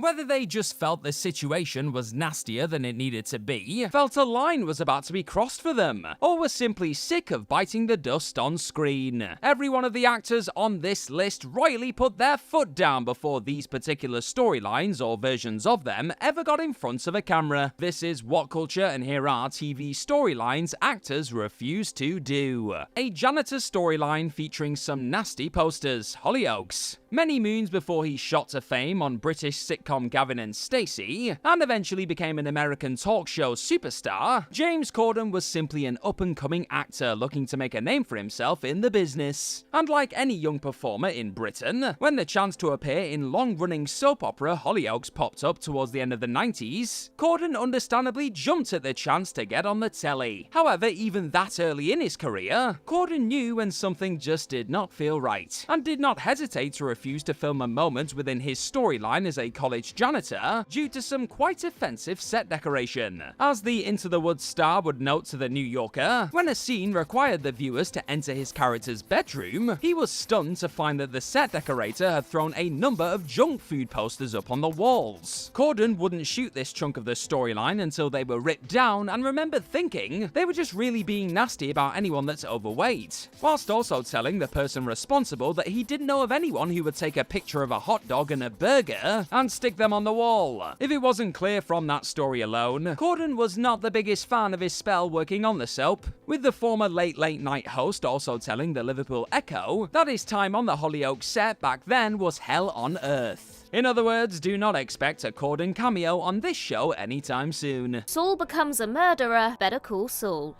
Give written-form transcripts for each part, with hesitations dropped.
Whether they just felt the situation was nastier than it needed to be, felt a line was about to be crossed for them, or were simply sick of biting the dust on screen. Every one of the actors on this list royally put their foot down before these particular storylines or versions of them ever got in front of a camera. This is Whatculture, and here are TV storylines actors refuse to do. A janitor storyline featuring some nasty posters, Hollyoaks. Many moons before he shot to fame on British sitcom Gavin and Stacey, and eventually became an American talk show superstar, James Corden was simply an up-and-coming actor looking to make a name for himself in the business. And like any young performer in Britain, when the chance to appear in long-running soap opera Hollyoaks popped up towards the end of the 90s, Corden understandably jumped at the chance to get on the telly. However, even that early in his career, Corden knew when something just did not feel right, and did not hesitate to refuse to film a moment within his storyline as a college janitor due to some quite offensive set decoration. As the Into the Woods star would note to the New Yorker, when a scene required the viewers to enter his character's bedroom, he was stunned to find that the set decorator had thrown a number of junk food posters up on the walls. Corden wouldn't shoot this chunk of the storyline until they were ripped down, and remembered thinking they were just really being nasty about anyone that's overweight, whilst also telling the person responsible that he didn't know of anyone who would take a picture of a hot dog and a burger and stick them on the wall. If it wasn't clear from that story alone, Corden was not the biggest fan of his spell working on the soap, with the former Late Late Night host also telling the Liverpool Echo that his time on the Hollyoaks set back then was hell on earth. In other words, do not expect a Corden cameo on this show anytime soon. Saul becomes a murderer, Better Call Saul.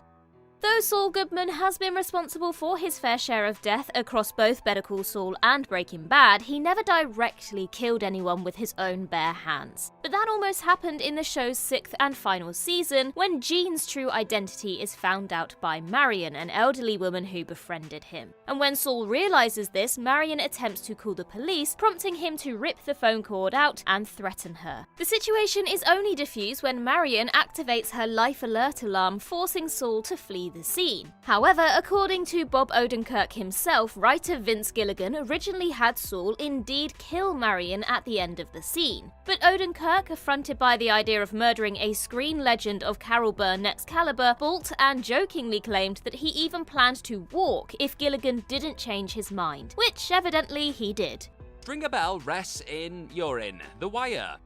Though Saul Goodman has been responsible for his fair share of death across both Better Call Saul and Breaking Bad, he never directly killed anyone with his own bare hands. But that almost happened in the show's 6th and final season, when Gene's true identity is found out by Marion, an elderly woman who befriended him. And when Saul realizes this, Marion attempts to call the police, prompting him to rip the phone cord out and threaten her. The situation is only diffused when Marion activates her life alert alarm, forcing Saul to flee the scene. However, according to Bob Odenkirk himself, writer Vince Gilligan originally had Saul indeed kill Marion at the end of the scene. But Odenkirk, affronted by the idea of murdering a screen legend of Carol Burnett's caliber, balked and jokingly claimed that he even planned to walk if Gilligan didn't change his mind, which evidently he did. Stringer Bell rests in urine. The Wire.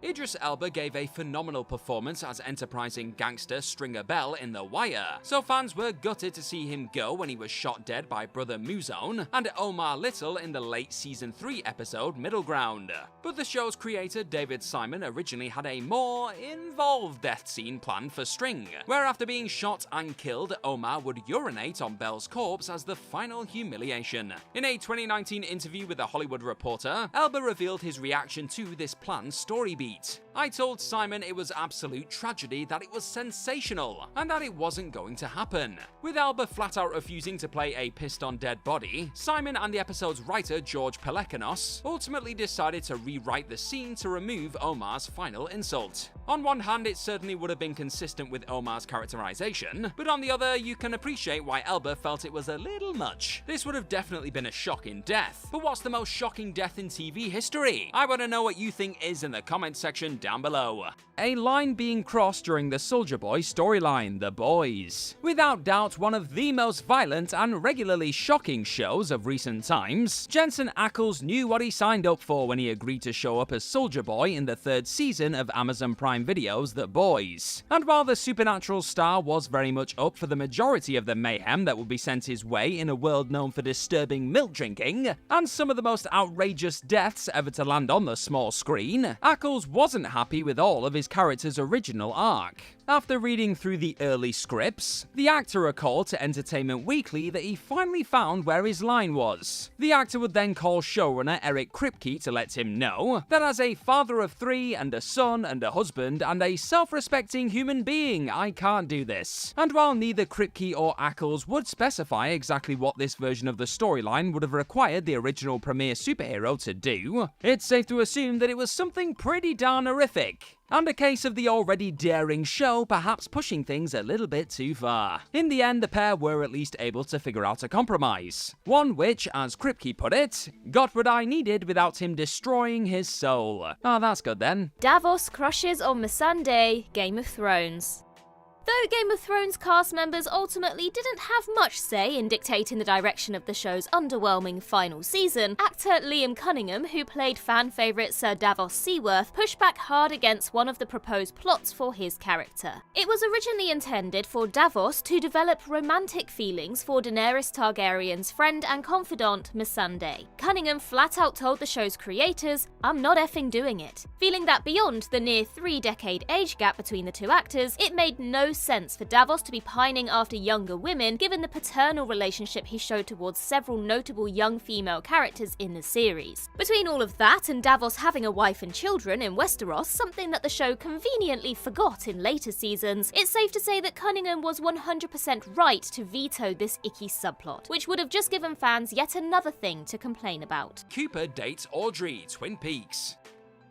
Idris Elba gave a phenomenal performance as enterprising gangster Stringer Bell in The Wire, so fans were gutted to see him go when he was shot dead by brother Muzone and Omar Little in the late season 3 episode Middle Ground. But the show's creator David Simon originally had a more involved death scene planned for String, where after being shot and killed, Omar would urinate on Bell's corpse as the final humiliation. In a 2019 interview with The Hollywood Reporter, Elba revealed his reaction to this planned story beat. I told Simon it was absolute tragedy, that it was sensational, and that it wasn't going to happen. With Elba flat out refusing to play a pissed on dead body, Simon and the episode's writer George Pelekanos ultimately decided to rewrite the scene to remove Omar's final insult. On one hand, it certainly would have been consistent with Omar's characterization, but on the other, you can appreciate why Elba felt it was a little much. This would have definitely been a shocking death, but what's the most shocking death in TV history? I want to know what you think is in the comments section down below. A line being crossed during the Soulja Boy storyline, The Boys. Without doubt, one of the most violent and regularly shocking shows of recent times, Jensen Ackles knew what he signed up for when he agreed to show up as Soulja Boy in the 3rd season of Amazon Prime Video's The Boys. And while the supernatural star was very much up for the majority of the mayhem that would be sent his way in a world known for disturbing milk drinking and some of the most outrageous deaths ever to land on the small screen, Ackles wasn't happy with all of his character's original arc. After reading through the early scripts, the actor recalled to Entertainment Weekly that he finally found where his line was. The actor would then call showrunner Eric Kripke to let him know that as a father of 3 and a son and a husband and a self-respecting human being, I can't do this. And while neither Kripke or Ackles would specify exactly what this version of the storyline would have required the original premiere superhero to do, it's safe to assume that it was something pretty darn horrific. and a case of the already daring show perhaps pushing things a little bit too far. In the end, the pair were at least able to figure out a compromise. One which, as Kripke put it, got what I needed without him destroying his soul. Oh, that's good then. Davos crushes on Missandei, Game of Thrones. Though Game of Thrones cast members ultimately didn't have much say in dictating the direction of the show's underwhelming final season, actor Liam Cunningham, who played fan favourite Sir Davos Seaworth, pushed back hard against one of the proposed plots for his character. It was originally intended for Davos to develop romantic feelings for Daenerys Targaryen's friend and confidant Missandei. Cunningham flat out told the show's creators, "I'm not effing doing it," feeling that beyond the near 3-decade age gap between the two actors, it made no sense for Davos to be pining after younger women given the paternal relationship he showed towards several notable young female characters in the series. Between all of that and Davos having a wife and children in Westeros, something that the show conveniently forgot in later seasons, it's safe to say that Cunningham was 100% right to veto this icky subplot, which would have just given fans yet another thing to complain about. Cooper dates Audrey, Twin Peaks.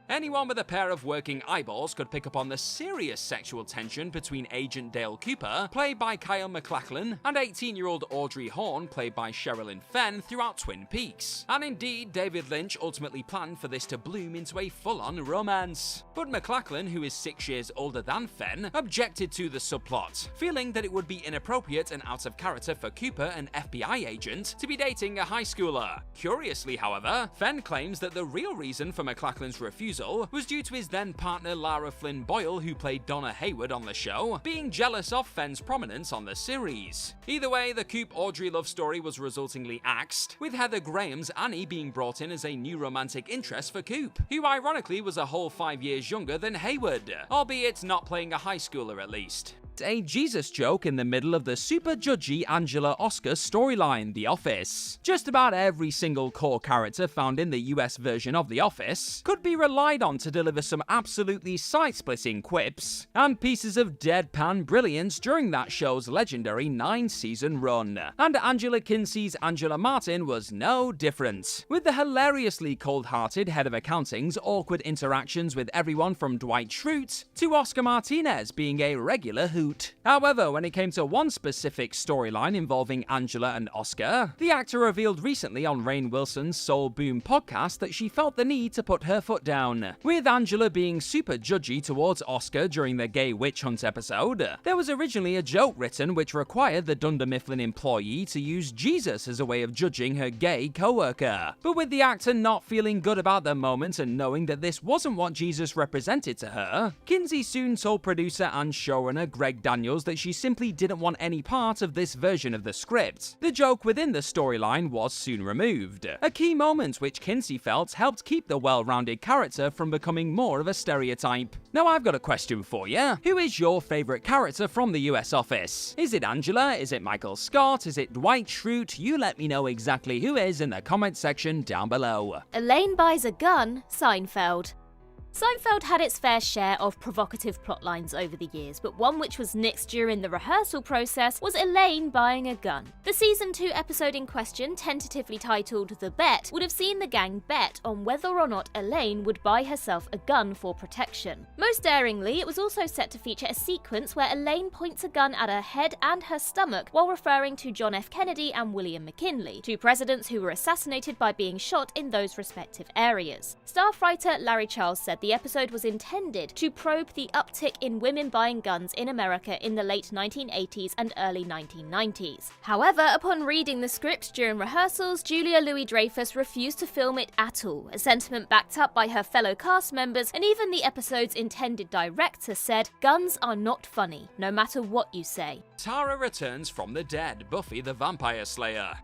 Anyone with a pair of working eyeballs could pick up on the serious sexual tension between Agent Dale Cooper, played by Kyle MacLachlan, and 18-year-old Audrey Horne, played by Sherilyn Fenn, throughout Twin Peaks. And indeed, David Lynch ultimately planned for this to bloom into a full-on romance. But MacLachlan, who is 6 years older than Fenn, objected to the subplot, feeling that it would be inappropriate and out of character for Cooper, an FBI agent, to be dating a high schooler. Curiously, however, Fenn claims that the real reason for MacLachlan's refusal was due to his then partner Lara Flynn Boyle, who played Donna Hayward on the show, being jealous of Fenn's prominence on the series. Either way, the Coop-Audrey love story was resultingly axed, with Heather Graham's Annie being brought in as a new romantic interest for Coop, who ironically was a whole 5 years younger than Hayward, albeit not playing a high schooler at least. A Jesus joke in the middle of the super judgy Angela Oscar storyline, The Office. Just about every single core character found in the US version of The Office could be relied on to deliver some absolutely side-splitting quips and pieces of deadpan brilliance during that show's legendary 9-season run. And Angela Kinsey's Angela Martin was no different, with the hilariously cold-hearted head of accounting's awkward interactions with everyone from Dwight Schrute to Oscar Martinez being a regular hoot. However, when it came to one specific storyline involving Angela and Oscar, the actor revealed recently on Rainn Wilson's Soul Boom podcast that she felt the need to put her foot down. With Angela being super judgy towards Oscar during the gay witch hunt episode, there was originally a joke written which required the Dunder Mifflin employee to use Jesus as a way of judging her gay co-worker. But with the actor not feeling good about the moment and knowing that this wasn't what Jesus represented to her, Kinsey soon told producer and showrunner Greg Daniels that she simply didn't want any part of this version of the script. The joke within the storyline was soon removed, a key moment which Kinsey felt helped keep the well-rounded character from becoming more of a stereotype. Now I've got a question for you. Who is your favourite character from the US Office? Is it Angela? Is it Michael Scott? Is it Dwight Schrute? You let me know exactly who is in the comment section down below. Elaine buys a gun, Seinfeld. Seinfeld had its fair share of provocative plotlines over the years, but one which was nixed during the rehearsal process was Elaine buying a gun. The Season 2 episode in question, tentatively titled The Bet, would have seen the gang bet on whether or not Elaine would buy herself a gun for protection. Most daringly, it was also set to feature a sequence where Elaine points a gun at her head and her stomach while referring to John F. Kennedy and William McKinley, two presidents who were assassinated by being shot in those respective areas. Staff writer Larry Charles said the episode was intended to probe the uptick in women buying guns in America in the late 1980s and early 1990s. However, upon reading the script during rehearsals, Julia Louis-Dreyfus refused to film it at all, a sentiment backed up by her fellow cast members, and even the episode's intended director said, "Guns are not funny, no matter what you say." Tara returns from the dead, Buffy the Vampire Slayer.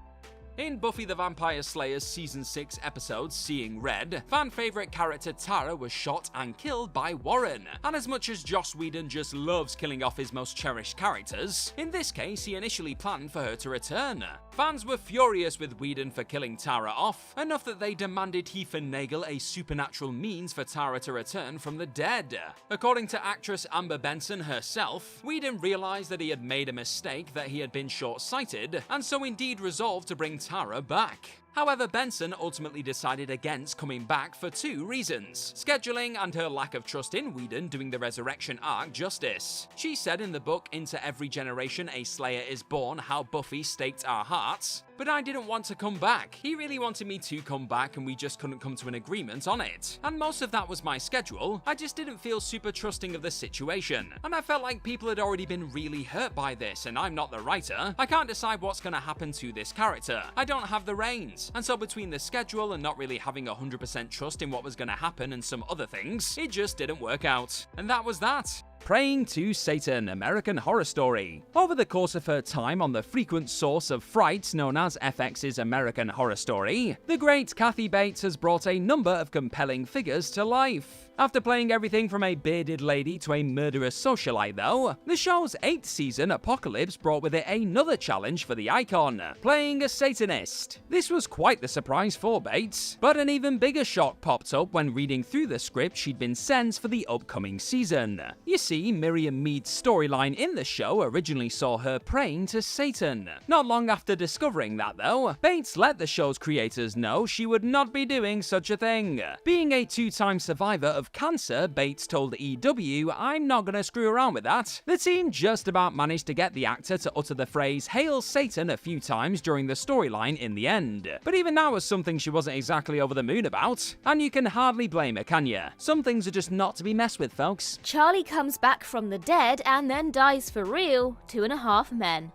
In Buffy the Vampire Slayer's Season 6 episode, Seeing Red, fan-favourite character Tara was shot and killed by Warren. And as much as Joss Whedon just loves killing off his most cherished characters, in this case he initially planned for her to return. Fans were furious with Whedon for killing Tara off, enough that they demanded he finagle a supernatural means for Tara to return from the dead. According to actress Amber Benson herself, Whedon realised that he had made a mistake, that he had been short-sighted, and so indeed resolved to bring Tara back. However, Benson ultimately decided against coming back for 2 reasons: scheduling and her lack of trust in Whedon doing the resurrection arc justice. She said in the book Into Every Generation a Slayer is Born how Buffy staked our hearts, but I didn't want to come back. He really wanted me to come back and we just couldn't come to an agreement on it. And most of that was my schedule. I just didn't feel super trusting of the situation. And I felt like people had already been really hurt by this, and I'm not the writer. I can't decide what's going to happen to this character. I don't have the reins. And so between the schedule and not really having 100% trust in what was going to happen and some other things, it just didn't work out. And that was that. Praying to Satan, American Horror Story. Over the course of her time on the frequent source of fright known as FX's American Horror Story, the great Kathy Bates has brought a number of compelling figures to life. After playing everything from a bearded lady to a murderous socialite though, the show's 8th season, Apocalypse, brought with it another challenge for the icon, playing a Satanist. This was quite the surprise for Bates, but an even bigger shock popped up when reading through the script she'd been sent for the upcoming season. You see, Miriam Mead's storyline in the show originally saw her praying to Satan. Not long after discovering that though, Bates let the show's creators know she would not be doing such a thing. Being a 2-time survivor of cancer, Bates told EW, "I'm not gonna screw around with that." The team just about managed to get the actor to utter the phrase "Hail Satan" a few times during the storyline in the end. But even that was something she wasn't exactly over the moon about. And you can hardly blame her, can ya? Some things are just not to be messed with, folks. Charlie comes back from the dead and then dies for real. 2.5 Men.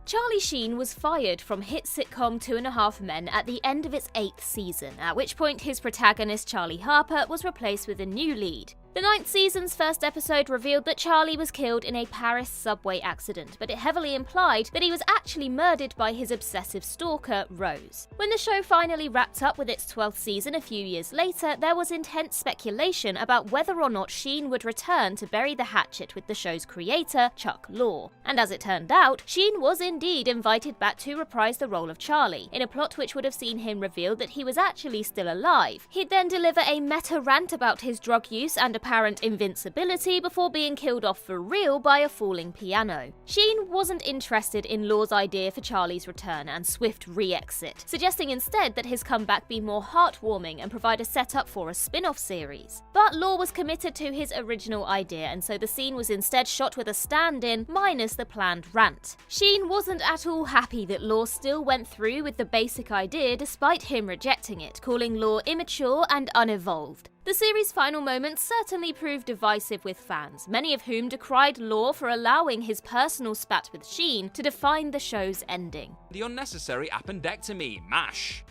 Charlie Sheen was fired from hit sitcom 2.5 Men at the end of its 8th season, at which point his protagonist Charlie Harper was replaced with a new lead. The 9th season's first episode revealed that Charlie was killed in a Paris subway accident, but it heavily implied that he was actually murdered by his obsessive stalker, Rose. When the show finally wrapped up with its 12th season a few years later, there was intense speculation about whether or not Sheen would return to bury the hatchet with the show's creator, Chuck Lorre. And as it turned out, Sheen was indeed invited back to reprise the role of Charlie, in a plot which would have seen him reveal that he was actually still alive. He'd then deliver a meta rant about his drug use and apparent invincibility before being killed off for real by a falling piano. Sheen wasn't interested in Lorre's idea for Charlie's return and swift re-exit, suggesting instead that his comeback be more heartwarming and provide a setup for a spin-off series. But Lorre was committed to his original idea, and so the scene was instead shot with a stand-in minus the planned rant. Sheen wasn't at all happy that Lorre still went through with the basic idea despite him rejecting it, calling Lorre immature and unevolved. The series' final moments certainly proved divisive with fans, many of whom decried Lorre for allowing his personal spat with Sheen to define the show's ending. The unnecessary appendectomy, MASH.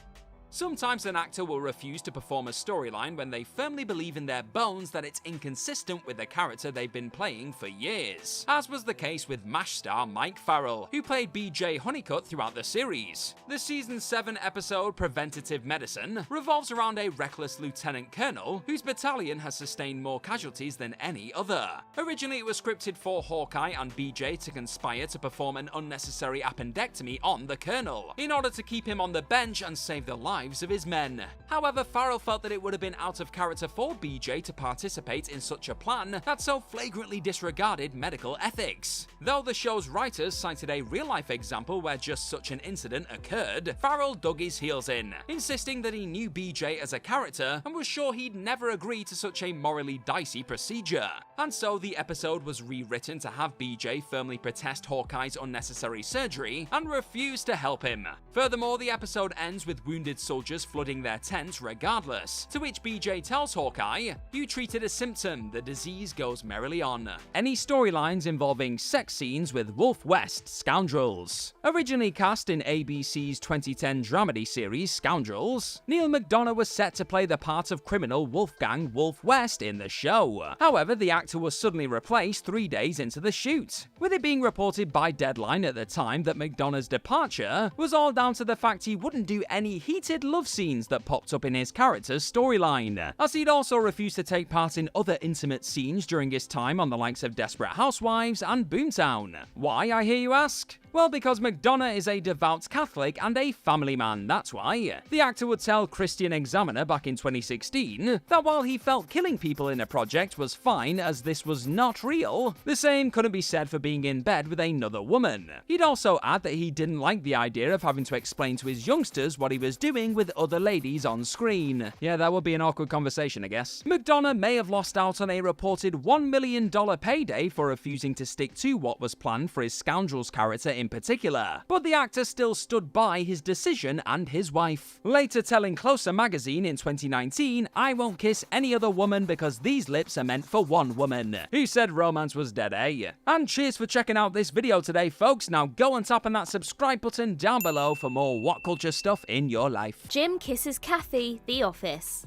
Sometimes an actor will refuse to perform a storyline when they firmly believe in their bones that it's inconsistent with the character they've been playing for years, as was the case with MASH star Mike Farrell, who played BJ Honeycutt throughout the series. The season 7 episode Preventative Medicine revolves around a reckless lieutenant colonel whose battalion has sustained more casualties than any other. Originally it was scripted for Hawkeye and BJ to conspire to perform an unnecessary appendectomy on the colonel, in order to keep him on the bench and save the lives of his men. However, Farrell felt that it would have been out of character for BJ to participate in such a plan that so flagrantly disregarded medical ethics. Though the show's writers cited a real-life example where just such an incident occurred, Farrell dug his heels in, insisting that he knew BJ as a character and was sure he'd never agree to such a morally dicey procedure. And so the episode was rewritten to have BJ firmly protest Hawkeye's unnecessary surgery and refuse to help him. Furthermore, the episode ends with wounded soldiers flooding their tents regardless, to which BJ tells Hawkeye, "You treated a symptom, the disease goes merrily on." Any storylines involving sex scenes with Wolf West, Scoundrels. Originally cast in ABC's 2010 dramedy series Scoundrels, Neil McDonough was set to play the part of criminal Wolfgang Wolf West in the show. However, the actor was suddenly replaced 3 days into the shoot, with it being reported by Deadline at the time that McDonough's departure was all down to the fact he wouldn't do any heated love scenes that popped up in his character's storyline, as he'd also refused to take part in other intimate scenes during his time on the likes of Desperate Housewives and Boomtown. Why, I hear you ask? Well, because McDonough is a devout Catholic and a family man, that's why. The actor would tell Christian Examiner back in 2016 that while he felt killing people in a project was fine as this was not real, the same couldn't be said for being in bed with another woman. He'd also add that he didn't like the idea of having to explain to his youngsters what he was doing with other ladies on screen. Yeah, that would be an awkward conversation, I guess. McDonough may have lost out on a reported $1 million payday for refusing to stick to what was planned for his Scoundrels character in particular, but the actor still stood by his decision and his wife. Later telling Closer magazine in 2019, "I won't kiss any other woman because these lips are meant for one woman." He said romance was dead, eh? And cheers for checking out this video today, folks. Now go and tap on that subscribe button down below for more Whatculture stuff in your life. Jim kisses Kathy, The Office.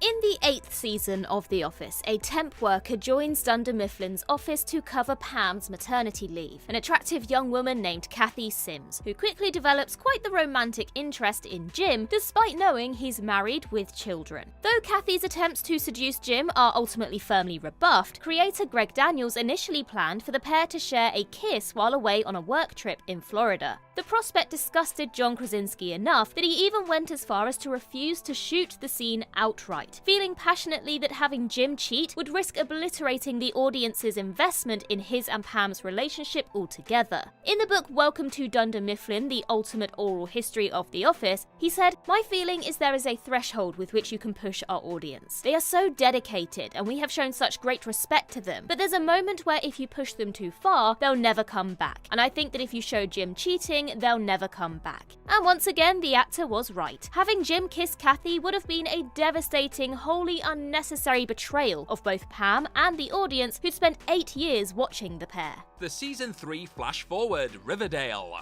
In the 8th season of The Office, a temp worker joins Dunder Mifflin's office to cover Pam's maternity leave, an attractive young woman named Kathy Sims, who quickly develops quite the romantic interest in Jim, despite knowing he's married with children. Though Kathy's attempts to seduce Jim are ultimately firmly rebuffed, creator Greg Daniels initially planned for the pair to share a kiss while away on a work trip in Florida. The prospect disgusted John Krasinski enough that he even went as far as to refuse to shoot the scene outright, feeling passionately that having Jim cheat would risk obliterating the audience's investment in his and Pam's relationship altogether. In the book Welcome to Dunder Mifflin, The Ultimate Oral History of The Office, he said, "My feeling is there is a threshold with which you can push our audience. They are so dedicated and we have shown such great respect to them, but there's a moment where if you push them too far, they'll never come back. And I think that if you show Jim cheating, they'll never come back." And once again, the actor was right. Having Jim kiss Kathy would have been a devastating, wholly unnecessary betrayal of both Pam and the audience who'd spent 8 years watching the pair. The Season 3 flash forward, Riverdale.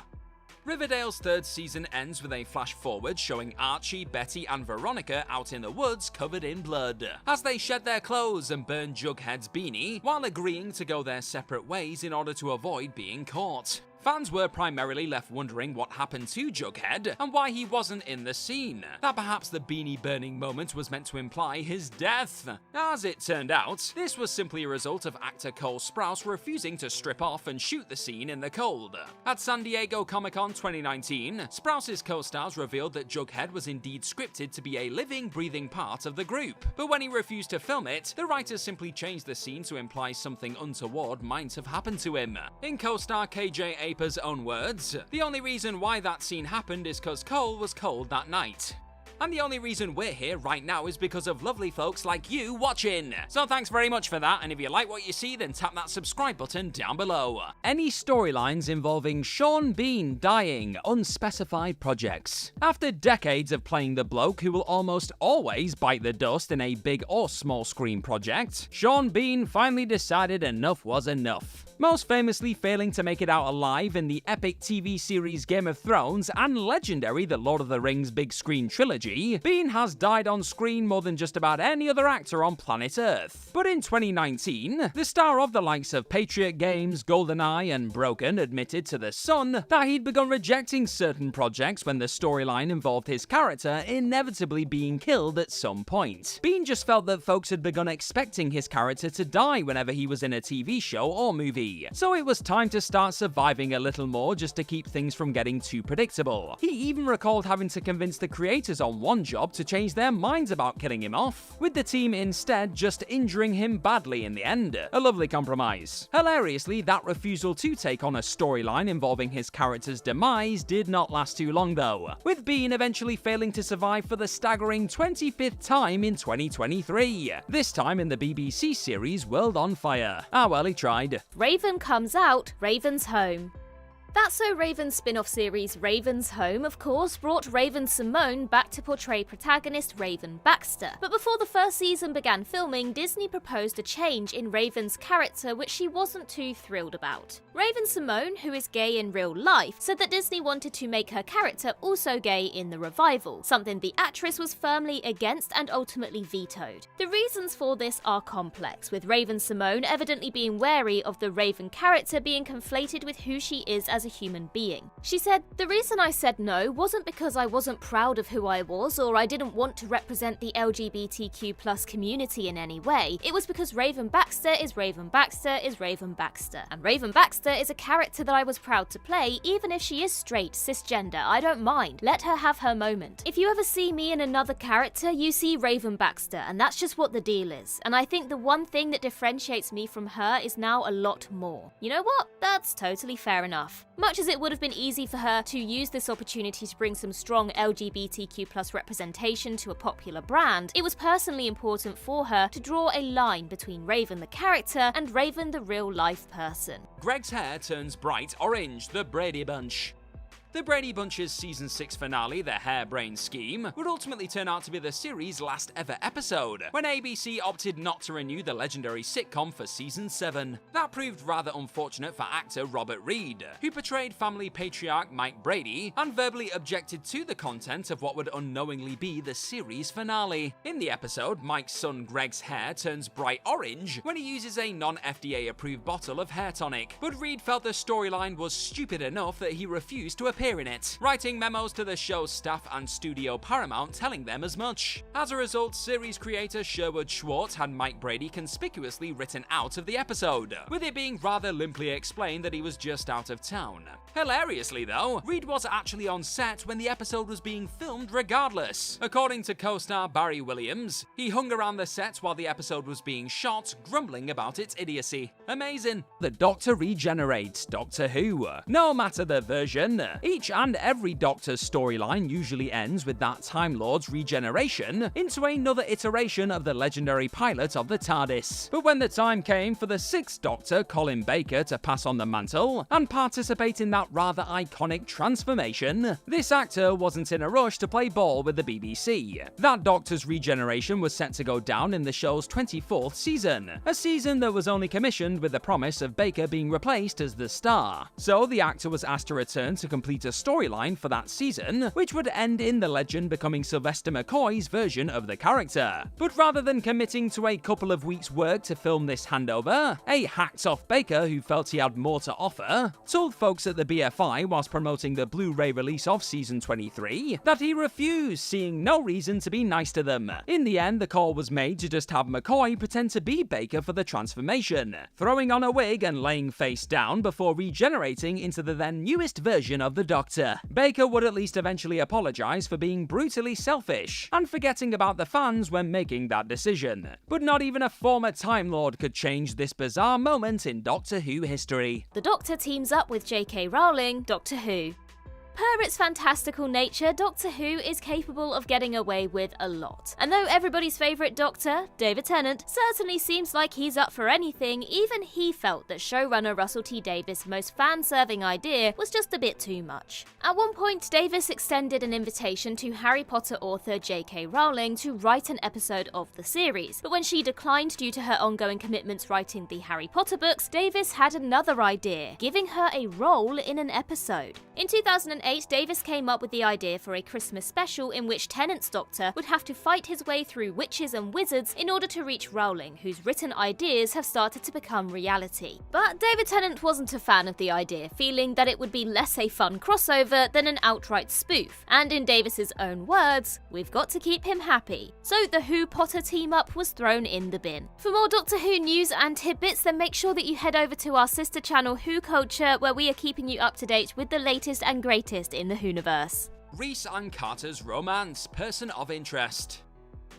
Riverdale's 3rd season ends with a flash forward showing Archie, Betty and Veronica out in the woods covered in blood, as they shed their clothes and burn Jughead's beanie while agreeing to go their separate ways in order to avoid being caught. Fans were primarily left wondering what happened to Jughead and why he wasn't in the scene, that perhaps the beanie burning moment was meant to imply his death. As it turned out, this was simply a result of actor Cole Sprouse refusing to strip off and shoot the scene in the cold. At San Diego Comic-Con 2019, Sprouse's co-stars revealed that Jughead was indeed scripted to be a living, breathing part of the group, but when he refused to film it, the writers simply changed the scene to imply something untoward might have happened to him. In co-star KJ Aper's own words, "The only reason why that scene happened is cause Cole was cold that night. And the only reason we're here right now is because of lovely folks like you watching." So thanks very much for that, and if you like what you see, then tap that subscribe button down below. Any storylines involving Sean Bean dying, unspecified projects. After decades of playing the bloke who will almost always bite the dust in a big or small screen project, Sean Bean finally decided enough was enough. Most famously failing to make it out alive in the epic TV series Game of Thrones and legendary The Lord of the Rings big screen trilogy, Bean has died on screen more than just about any other actor on planet Earth. But in 2019, the star of the likes of Patriot Games, GoldenEye and Broken admitted to The Sun that he'd begun rejecting certain projects when the storyline involved his character inevitably being killed at some point. Bean just felt that folks had begun expecting his character to die whenever he was in a TV show or movie. So it was time to start surviving a little more just to keep things from getting too predictable. He even recalled having to convince the creators on one job to change their minds about killing him off, with the team instead just injuring him badly in the end. A lovely compromise. Hilariously, that refusal to take on a storyline involving his character's demise did not last too long though, with Bean eventually failing to survive for the staggering 25th time in 2023, this time in the BBC series World on Fire. Ah well, he tried. Raven comes out, Raven's home. That's So Raven's spin-off series Raven's Home, of course, brought Raven-Symoné back to portray protagonist Raven Baxter. But before the first season began filming, Disney proposed a change in Raven's character which she wasn't too thrilled about. Raven-Symoné, who is gay in real life, said that Disney wanted to make her character also gay in the revival, something the actress was firmly against and ultimately vetoed. The reasons for this are complex, with Raven-Symoné evidently being wary of the Raven character being conflated with who she is as as a human being. She said, "The reason I said no wasn't because I wasn't proud of who I was or I didn't want to represent the LGBTQ+ community in any way. It was because Raven Baxter is Raven Baxter is Raven Baxter. And Raven Baxter is a character that I was proud to play, even if she is straight, cisgender. I don't mind. Let her have her moment. If you ever see me in another character, you see Raven Baxter, and that's just what the deal is. And I think the one thing that differentiates me from her is now a lot more." You know what? That's totally fair enough. Much as it would have been easy for her to use this opportunity to bring some strong LGBTQ+ representation to a popular brand, it was personally important for her to draw a line between Raven the character and Raven the real-life person. Greg's hair turns bright orange, the Brady Bunch. The Brady Bunch's Season 6 finale, The Harebrained Scheme, would ultimately turn out to be the series' last ever episode, when ABC opted not to renew the legendary sitcom for Season 7. That proved rather unfortunate for actor Robert Reed, who portrayed family patriarch Mike Brady, and verbally objected to the content of what would unknowingly be the series finale. In the episode, Mike's son Greg's hair turns bright orange when he uses a non-FDA approved bottle of hair tonic, but Reed felt the storyline was stupid enough that he refused to appear in it, writing memos to the show's staff and studio Paramount telling them as much. As a result, series creator Sherwood Schwartz had Mike Brady conspicuously written out of the episode, with it being rather limply explained that he was just out of town. Hilariously though, Reed was actually on set when the episode was being filmed regardless. According to co-star Barry Williams, he hung around the set while the episode was being shot, grumbling about its idiocy. Amazing. The Doctor regenerates Doctor Who. No matter the version, each and every Doctor's storyline usually ends with that Time Lord's regeneration into another iteration of the legendary pilot of the TARDIS. But when the time came for the 6th Doctor, Colin Baker, to pass on the mantle and participate in that rather iconic transformation, this actor wasn't in a rush to play ball with the BBC. That Doctor's regeneration was set to go down in the show's 24th season, a season that was only commissioned with the promise of Baker being replaced as the star. So the actor was asked to return to complete a storyline for that season, which would end in the legend becoming Sylvester McCoy's version of the character. But rather than committing to a couple of weeks' work to film this handover, a hacked-off Baker who felt he had more to offer told folks at the BFI whilst promoting the Blu-ray release of Season 23 that he refused, seeing no reason to be nice to them. In the end, the call was made to just have McCoy pretend to be Baker for the transformation, throwing on a wig and laying face down before regenerating into the then newest version of the Doctor. Baker would at least eventually apologise for being brutally selfish and forgetting about the fans when making that decision. But not even a former Time Lord could change this bizarre moment in Doctor Who history. The Doctor teams up with J.K. Rowling, Doctor Who. Per its fantastical nature, Doctor Who is capable of getting away with a lot. And though everybody's favourite Doctor, David Tennant, certainly seems like he's up for anything, even he felt that showrunner Russell T Davies' most fan-serving idea was just a bit too much. At one point, Davies extended an invitation to Harry Potter author J.K. Rowling to write an episode of the series, but when she declined due to her ongoing commitments writing the Harry Potter books, Davies had another idea, giving her a role in an episode. In 2008, Davies came up with the idea for a Christmas special in which Tennant's Doctor would have to fight his way through witches and wizards in order to reach Rowling, whose written ideas have started to become reality. But David Tennant wasn't a fan of the idea, feeling that it would be less a fun crossover than an outright spoof, and in Davies' own words, "We've got to keep him happy." So the Who Potter team-up was thrown in the bin. For more Doctor Who news and tidbits, then make sure that you head over to our sister channel Whoculture, where we are keeping you up to date with the latest and greatest in the Whoniverse. Reese and Carter's romance, Person of Interest.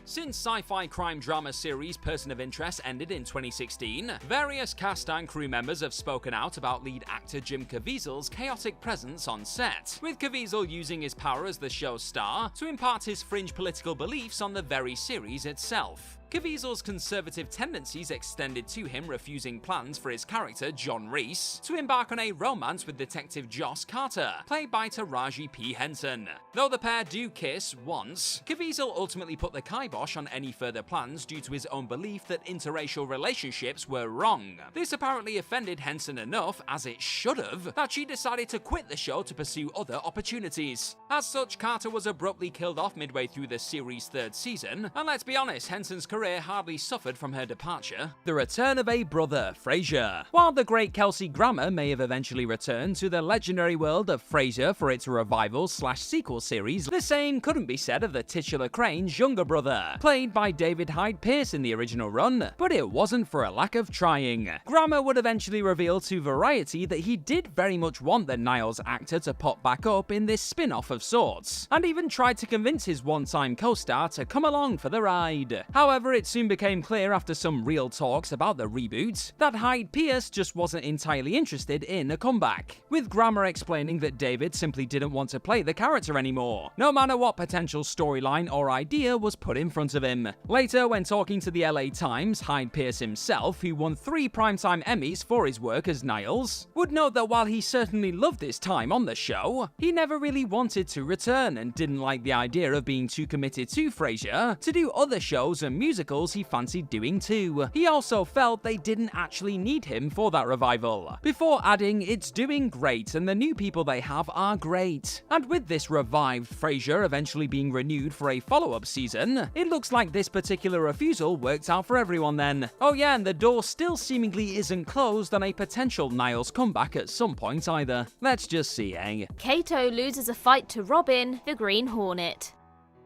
Since sci-fi crime drama series Person of Interest ended in 2016, various cast and crew members have spoken out about lead actor Jim Caviezel's chaotic presence on set, with Caviezel using his power as the show's star to impart his fringe political beliefs on the very series itself. Caviezel's conservative tendencies extended to him refusing plans for his character, John Reese, to embark on a romance with Detective Joss Carter, played by Taraji P. Henson. Though the pair do kiss once, Caviezel ultimately put the kibosh on any further plans due to his own belief that interracial relationships were wrong. This apparently offended Henson enough, as it should have, that she decided to quit the show to pursue other opportunities. As such, Carter was abruptly killed off midway through the series' 3rd season, and let's be honest, Henson's career career hardly suffered from her departure. The return of a brother, Frasier. While the great Kelsey Grammer may have eventually returned to the legendary world of Frasier for its revival/sequel series, the same couldn't be said of the titular Crane's younger brother, played by David Hyde Pierce in the original run, but it wasn't for a lack of trying. Grammer would eventually reveal to Variety that he did very much want the Niles actor to pop back up in this spin-off of sorts, and even tried to convince his one-time co-star to come along for the ride. However, it soon became clear after some real talks about the reboot that Hyde Pierce just wasn't entirely interested in a comeback, with Grammer explaining that David simply didn't want to play the character anymore, no matter what potential storyline or idea was put in front of him. Later, when talking to the LA Times, Hyde Pierce himself, who won 3 Primetime Emmys for his work as Niles, would note that while he certainly loved his time on the show, he never really wanted to return and didn't like the idea of being too committed to Frasier to do other shows and musicals he fancied doing too. He also felt they didn't actually need him for that revival, before adding, "It's doing great and the new people they have are great." And with this revived Frasier eventually being renewed for a follow-up season, it looks like this particular refusal worked out for everyone then. Oh yeah, and the door still seemingly isn't closed on a potential Niles comeback at some point either. Let's just see, eh? Kato loses a fight to Robin, the Green Hornet.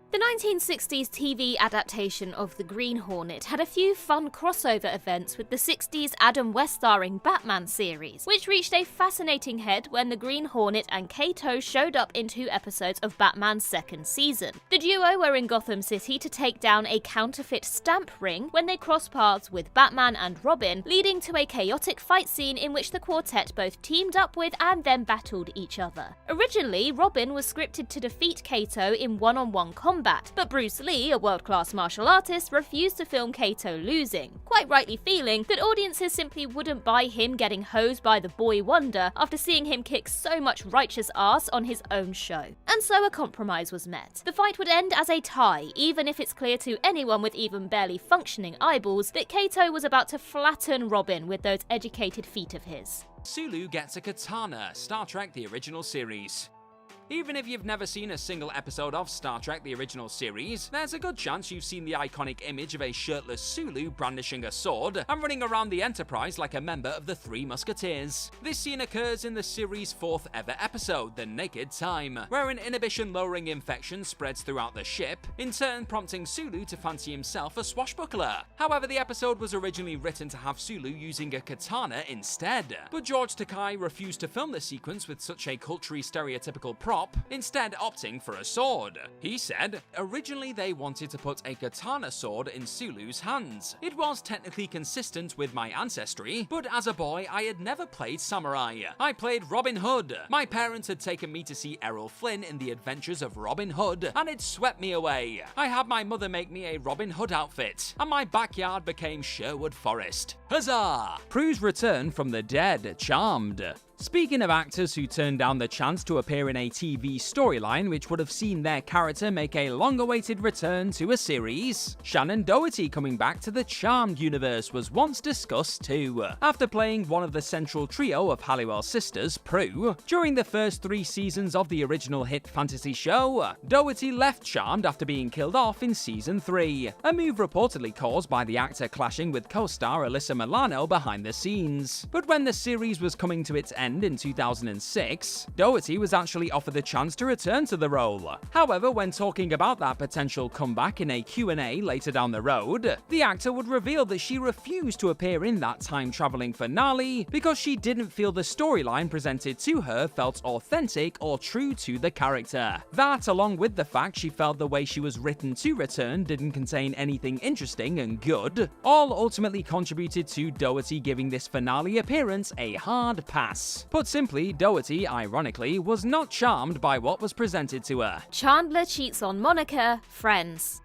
The 1960s TV adaptation of The Green Hornet had a few fun crossover events with the 60s Adam West starring Batman series, which reached a fascinating head when the Green Hornet and Kato showed up in 2 episodes of Batman's second season. The duo were in Gotham City to take down a counterfeit stamp ring when they crossed paths with Batman and Robin, leading to a chaotic fight scene in which the quartet both teamed up with and then battled each other. Originally, Robin was scripted to defeat Kato in one-on-one combat, but Bruce Lee, a world-class martial artist, refused to film Kato losing, quite rightly feeling that audiences simply wouldn't buy him getting hosed by the boy wonder after seeing him kick so much righteous ass on his own show. And so a compromise was met. The fight would end as a tie, even if it's clear to anyone with even barely functioning eyeballs that Kato was about to flatten Robin with those educated feet of his. Sulu gets a katana, Star Trek the original series. Even if you've never seen a single episode of Star Trek the original series, there's a good chance you've seen the iconic image of a shirtless Sulu brandishing a sword and running around the Enterprise like a member of the Three Musketeers. This scene occurs in the series' 4th ever episode, The Naked Time, where an inhibition-lowering infection spreads throughout the ship, in turn prompting Sulu to fancy himself a swashbuckler. However, the episode was originally written to have Sulu using a katana instead, but George Takei refused to film the sequence with such a culturally stereotypical prop, instead opting for a sword. He said, "Originally they wanted to put a katana sword in Sulu's hands. It was technically consistent with my ancestry, but as a boy I had never played samurai. I played Robin Hood. My parents had taken me to see Errol Flynn in The Adventures of Robin Hood, and it swept me away. I had my mother make me a Robin Hood outfit, and my backyard became Sherwood Forest. Huzzah!" Prue's return from the dead, Charmed. Speaking of actors who turned down the chance to appear in a TV storyline which would have seen their character make a long-awaited return to a series, Shannon Doherty coming back to the Charmed universe was once discussed too. After playing one of the central trio of Halliwell sisters, Prue, during the first 3 seasons of the original hit fantasy show, Doherty left Charmed after being killed off in season 3, a move reportedly caused by the actor clashing with co-star Alyssa Milano behind the scenes. But when the series was coming to its end in 2006, Doherty was actually offered the chance to return to the role. However, when talking about that potential comeback in a Q&A later down the road, the actor would reveal that she refused to appear in that time-traveling finale because she didn't feel the storyline presented to her felt authentic or true to the character. That, along with the fact she felt the way she was written to return didn't contain anything interesting and good, all ultimately contributed to Doherty giving this finale appearance a hard pass. Put simply, Doherty, ironically, was not charmed by what was presented to her. Chandler cheats on Monica, Friends.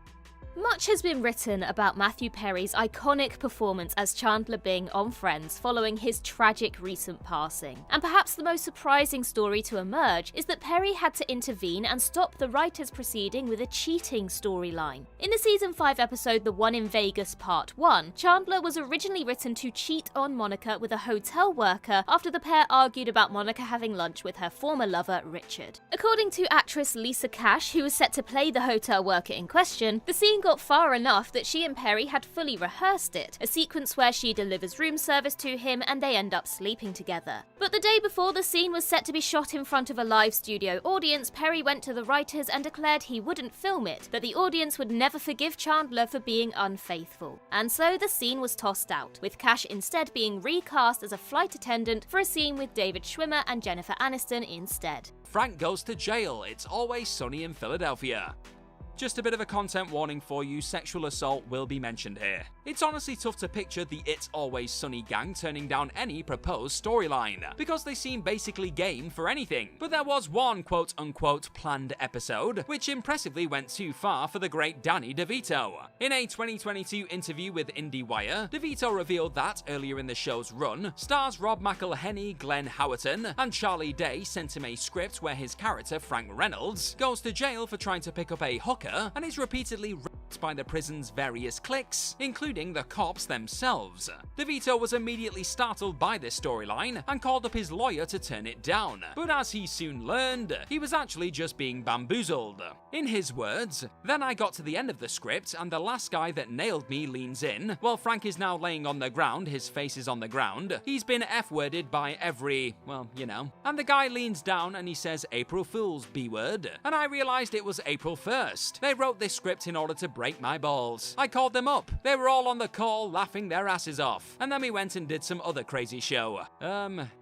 Much has been written about Matthew Perry's iconic performance as Chandler Bing on Friends following his tragic recent passing. And perhaps the most surprising story to emerge is that Perry had to intervene and stop the writers proceeding with a cheating storyline. In the season 5 episode The One in Vegas Part 1, Chandler was originally written to cheat on Monica with a hotel worker after the pair argued about Monica having lunch with her former lover, Richard. According to actress Lisa Cash, who was set to play the hotel worker in question, the scene got far enough that she and Perry had fully rehearsed it, a sequence where she delivers room service to him and they end up sleeping together. But the day before the scene was set to be shot in front of a live studio audience, Perry went to the writers and declared he wouldn't film it, that the audience would never forgive Chandler for being unfaithful. And so the scene was tossed out, with Cash instead being recast as a flight attendant for a scene with David Schwimmer and Jennifer Aniston instead. Frank goes to jail. It's always sunny in Philadelphia. Just a bit of a content warning for you, sexual assault will be mentioned here. It's honestly tough to picture the It's Always Sunny gang turning down any proposed storyline, because they seem basically game for anything. But there was one quote-unquote planned episode, which impressively went too far for the great Danny DeVito. In a 2022 interview with IndieWire, DeVito revealed that, earlier in the show's run, stars Rob McElhenney, Glenn Howerton, and Charlie Day sent him a script where his character, Frank Reynolds, goes to jail for trying to pick up a hooker and is repeatedly raped by the prison's various cliques, including the cops themselves. DeVito was immediately startled by this storyline and called up his lawyer to turn it down, but as he soon learned, he was actually just being bamboozled. In his words, "Then I got to the end of the script and the last guy that nailed me leans in. While Frank is now laying on the ground, his face is on the ground. He's been F-worded by every, well, you know. And the guy leans down and he says April Fool's B-word. And I realized it was April 1st. They wrote this script in order to break my balls. I called them up. They were all on the call laughing their asses off. And then we went and did some other crazy show.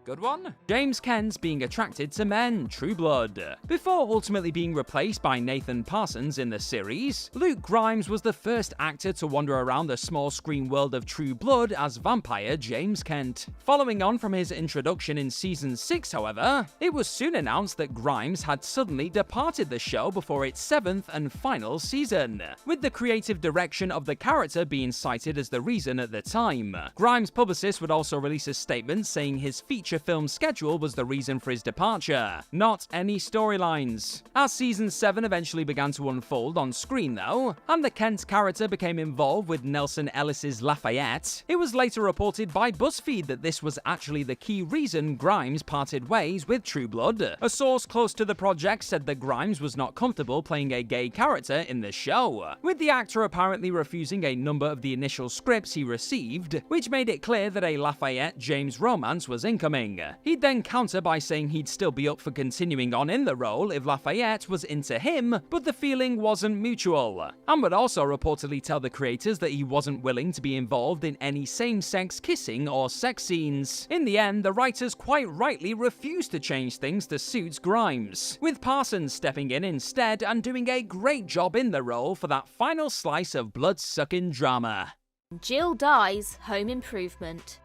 Good one? James Kent's being attracted to men, True Blood. Before ultimately being replaced by Nathan Parsons in the series, Luke Grimes was the first actor to wander around the small screen world of True Blood as vampire James Kent. Following on from his introduction in season 6, however, it was soon announced that Grimes had suddenly departed the show before its 7th and final season, with the creative direction of the character being cited as the reason at the time. Grimes' publicist would also release a statement saying his feature film schedule was the reason for his departure, not any storylines. As season 7 eventually began to unfold on screen though, and the Kent character became involved with Nelson Ellis's Lafayette, it was later reported by BuzzFeed that this was actually the key reason Grimes parted ways with True Blood. A source close to the project said that Grimes was not comfortable playing a gay character in the show, with the actor apparently refusing a number of the initial scripts he received, which made it clear that a Lafayette-James romance was incoming. He'd then counter by saying he'd still be up for continuing on in the role if Lafayette was into him, but the feeling wasn't mutual, and would also reportedly tell the creators that he wasn't willing to be involved in any same-sex kissing or sex scenes. In the end, the writers quite rightly refused to change things to suit Grimes, with Parsons stepping in instead and doing a great job in the role for that final slice of blood-sucking drama. Jill dies, Home Improvement.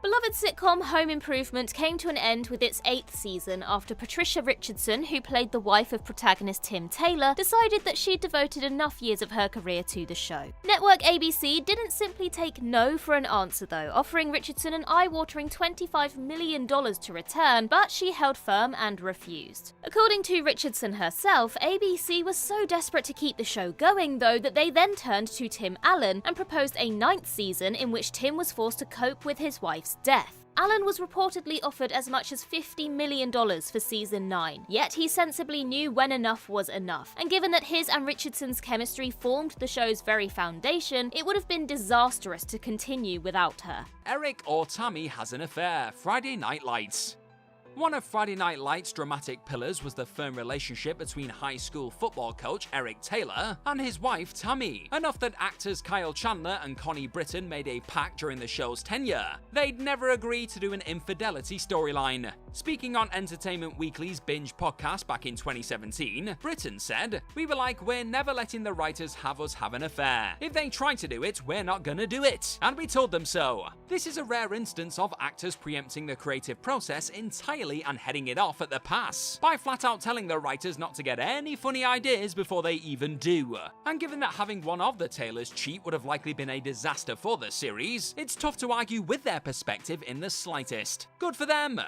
Beloved sitcom Home Improvement came to an end with its 8th season after Patricia Richardson, who played the wife of protagonist Tim Taylor, decided that she'd devoted enough years of her career to the show. Network ABC didn't simply take no for an answer though, offering Richardson an eye-watering $25 million to return, but she held firm and refused. According to Richardson herself, ABC was so desperate to keep the show going though that they then turned to Tim Allen and proposed a 9th season in which Tim was forced to cope with his wife's death. Allen was reportedly offered as much as $50 million for season 9, yet he sensibly knew when enough was enough, and given that his and Richardson's chemistry formed the show's very foundation, it would have been disastrous to continue without her. Eric or Tammy has an affair, Friday Night Lights. One of Friday Night Lights' dramatic pillars was the firm relationship between high school football coach Eric Taylor and his wife Tammy, enough that actors Kyle Chandler and Connie Britton made a pact during the show's tenure. They'd never agree to do an infidelity storyline. Speaking on Entertainment Weekly's Binge podcast back in 2017, Britton said, "We were like, we're never letting the writers have us have an affair. If they try to do it, we're not gonna do it. And we told them so." This is a rare instance of actors preempting the creative process entirely and heading it off at the pass, by flat out telling the writers not to get any funny ideas before they even do. And given that having one of the Taylors cheat would have likely been a disaster for the series, it's tough to argue with their perspective in the slightest. Good for them!